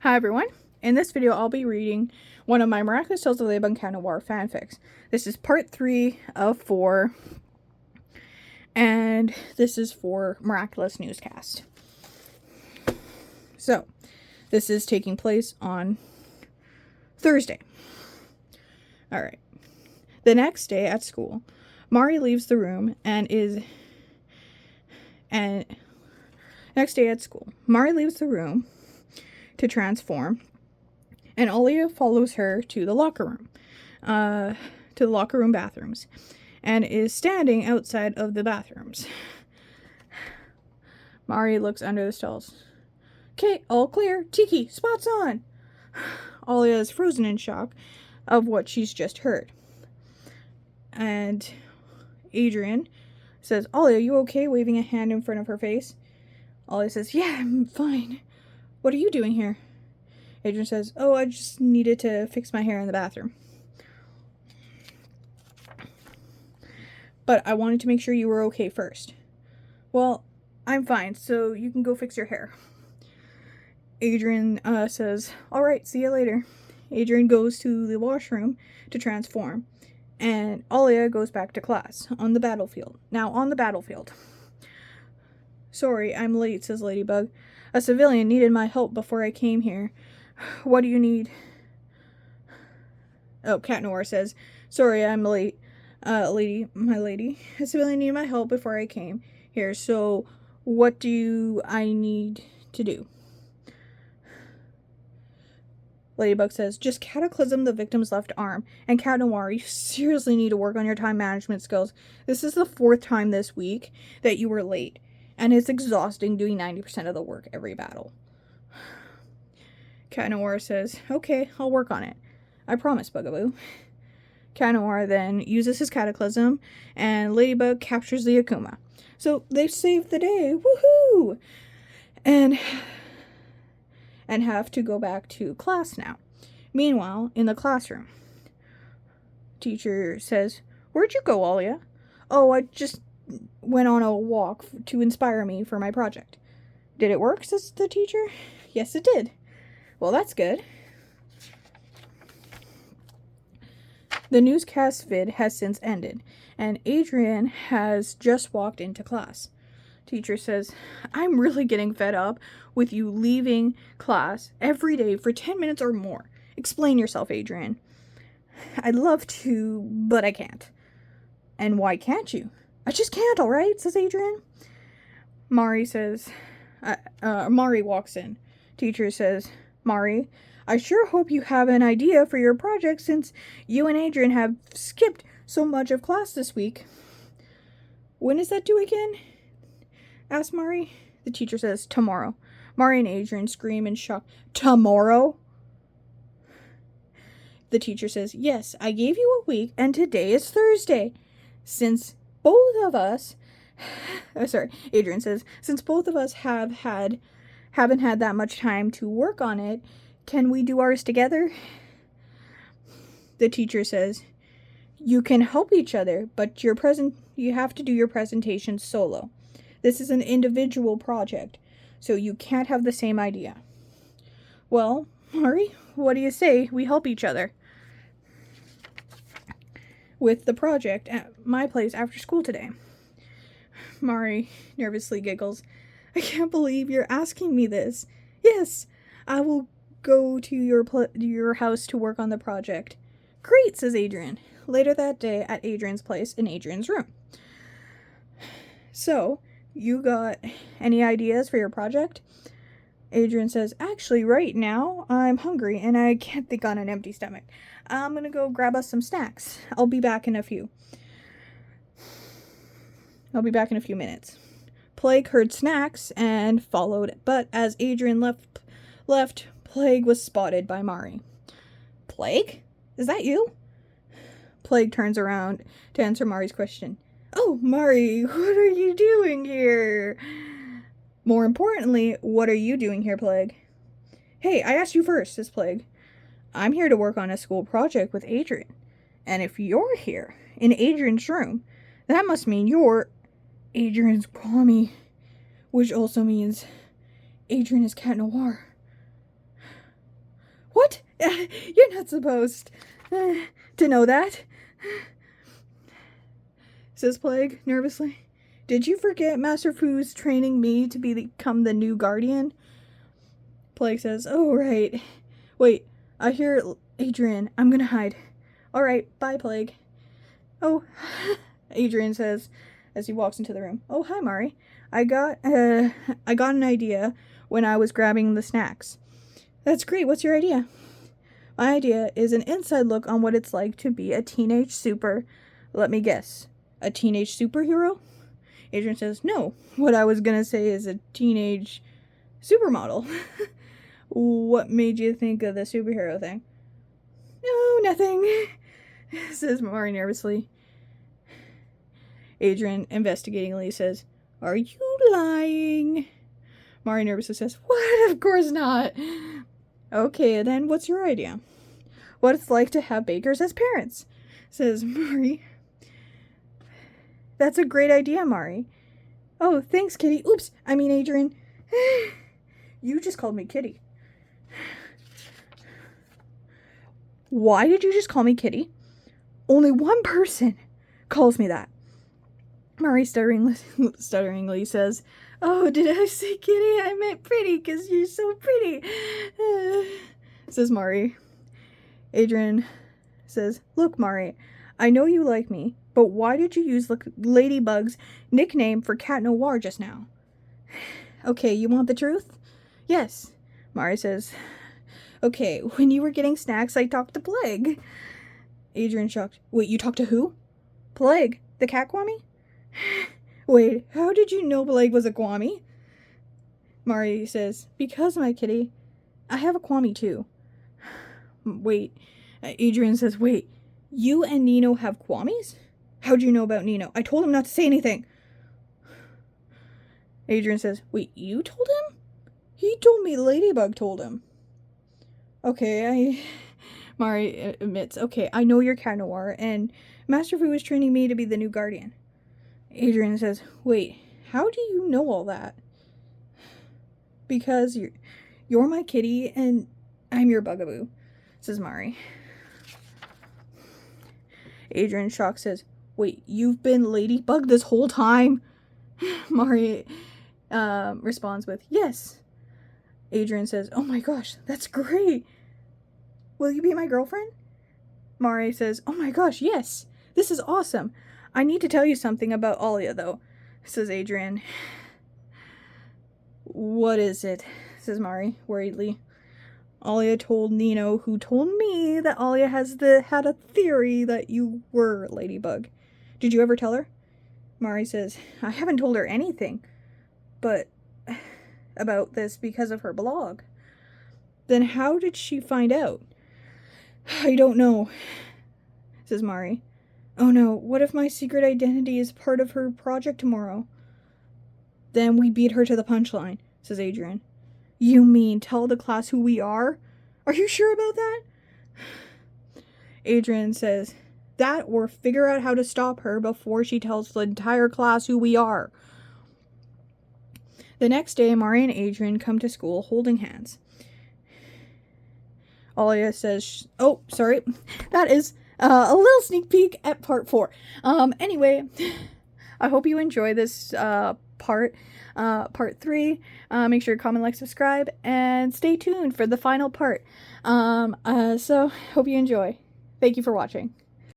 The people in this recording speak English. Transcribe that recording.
Hi everyone, in this video I'll be reading one of my Miraculous Tales of Ladybug and Cat Noir fanfics. This is part 3 of 4, and this is for Miraculous Newscast. So, this is taking place on Thursday. Alright. The next day at school, Mari leaves the room to transform, and Olia follows her to the locker room bathrooms, and is standing outside of the bathrooms. Mari looks under the stalls. "Okay, all clear. Tiki, spots on." Olia is frozen in shock of what she's just heard. And Adrian says, "Olia, you okay?" waving a hand in front of her face. Olia says, "Yeah, I'm fine. What are you doing here?" Adrian says, "Oh, I just needed to fix my hair in the bathroom. But I wanted to make sure you were okay first." "Well, I'm fine, so you can go fix your hair." Adrian says, "Alright, see you later." Adrian goes to the washroom to transform, and Olia goes back to class on the battlefield. "Sorry, I'm late," says Ladybug. "A civilian needed my help before I came here. What do you need?" Oh, Cat Noir says, "Sorry, I'm late. My lady. A civilian needed my help before I came here, so what do I need to do?" Ladybug says, "Just cataclysm the victim's left arm. And Cat Noir, you seriously need to work on your time management skills. This is the 4th time this week that you were late, and it's exhausting doing 90% of the work every battle." Cat Noir says, "Okay, I'll work on it. I promise, Bugaboo." Cat Noir then uses his cataclysm, and Ladybug captures the Akuma. So they saved the day, woohoo! And have to go back to class now. Meanwhile, in the classroom, teacher says, "Where'd you go, Olia?" "Oh, I just went on a walk to inspire me for my project." "Did it work?" says the teacher. "Yes, it did." "Well, that's good." The newscast vid has since ended, and Adrian has just walked into class. Teacher says, "I'm really getting fed up with you leaving class every day for 10 minutes or more. Explain yourself, Adrian." "I'd love to, but I can't." "And why can't you?" "I just can't, alright," says Adrian. Mari walks in. Teacher says, "Mari, I sure hope you have an idea for your project since you and Adrian have skipped so much of class this week." "When is that due again?" asks Mari. The teacher says, "Tomorrow." Mari and Adrian scream in shock. "Tomorrow?" The teacher says, "Yes, I gave you a week, and today is Thursday. Since both of us..." Adrian says, "Since both of us haven't had that much time to work on it, can we do ours together?" The teacher says, "You can help each other, but you have to do your presentation solo. This is an individual project, so you can't have the same idea." "Well, Mari, what do you say we help each other with the project at my place after school today?" Mari nervously giggles. "I can't believe you're asking me this. Yes, I will go to your house to work on the project." "Great," says Adrian. Later that day at Adrian's place in Adrian's room. "So, you got any ideas for your project?" Adrian says, "Actually, right now, I'm hungry and I can't think on an empty stomach. I'm gonna go grab us some snacks. I'll be back in a few minutes." Plague heard snacks and followed, but as Adrian left, Plague was spotted by Mari. "Plague? Is that you?" Plague turns around to answer Mari's question. "Oh, Mari, what are you doing here?" "More importantly, what are you doing here, Plague?" "Hey, I asked you first," says Plague. "I'm here to work on a school project with Adrian. And if you're here, in Adrian's room, that must mean you're Adrian's Kwame, which also means Adrian is Cat Noir." What? You're not supposed to know that, says Plague nervously. Did you forget Master Fu's training me to become the new guardian? Plague says, oh, right. Wait, I hear Adrian. I'm gonna hide. Alright, bye, Plague. Oh, Adrian says as he walks into the room. Oh, hi, Mari. I got an idea when I was grabbing the snacks. That's great. What's your idea? My idea is an inside look on what it's like to be a teenage let me guess, a teenage superhero? Adrian says, no, what I was gonna say is a teenage supermodel. What made you think of the superhero thing? No, nothing, says Mari nervously. Adrian investigatingly says, are you lying? Mari nervously says, what? Of course not. Okay, then what's your idea? What it's like to have bakers as parents, says Mari. That's a great idea, Mari. Oh, thanks, Kitty. Oops, I mean Adrian. You just called me Kitty. Why did you just call me Kitty? Only one person calls me that. Mari stutteringly says, oh, did I say Kitty? I meant pretty, because you're so pretty, says Mari. Adrian says, look, Mari, I know you like me, but why did you use Ladybug's nickname for Cat Noir just now? Okay, you want the truth? Yes, Mari says. Okay, when you were getting snacks, I talked to Plague. Adrian shocked. Wait, you talked to who? Plague, the cat Kwami? Wait, how did you know Plague was a Kwami? Mari says, because, my kitty, I have a Kwami too. Wait, Adrian says, wait, you and Nino have Kwamis? How'd you know about Nino? I told him not to say anything. Adrian says, wait, you told him? He told me Ladybug told him. Okay, Mari admits, okay, I know you're Cat Noir, and Master Fu is training me to be the new guardian. Adrian says, wait, how do you know all that? Because you're my kitty, and I'm your bugaboo, says Mari. Adrian, shocked, says, wait, you've been Ladybug this whole time? Mari responds with, yes. Adrian says, oh my gosh, that's great. Will you be my girlfriend? Mari says, oh my gosh, yes. This is awesome. I need to tell you something about Alia, though, says Adrian. What is it? Says Mari, worriedly. Alia told Nino, who told me that Alia had a theory that you were Ladybug. Did you ever tell her? Mari says, I haven't told her anything, but about this because of her blog. Then how did she find out? I don't know, says Mari. Oh no, what if my secret identity is part of her project tomorrow? Then we beat her to the punchline, says Adrian. You mean tell the class who we are? Are you sure about that? Adrian says, that or figure out how to stop her before she tells the entire class who we are. The next day, Mari and Adrian come to school holding hands. Alia says, oh, sorry, that is a little sneak peek at part 4. Anyway, I hope you enjoy this part 3. Make sure to comment, like, subscribe, and stay tuned for the final part. So hope you enjoy. Thank you for watching.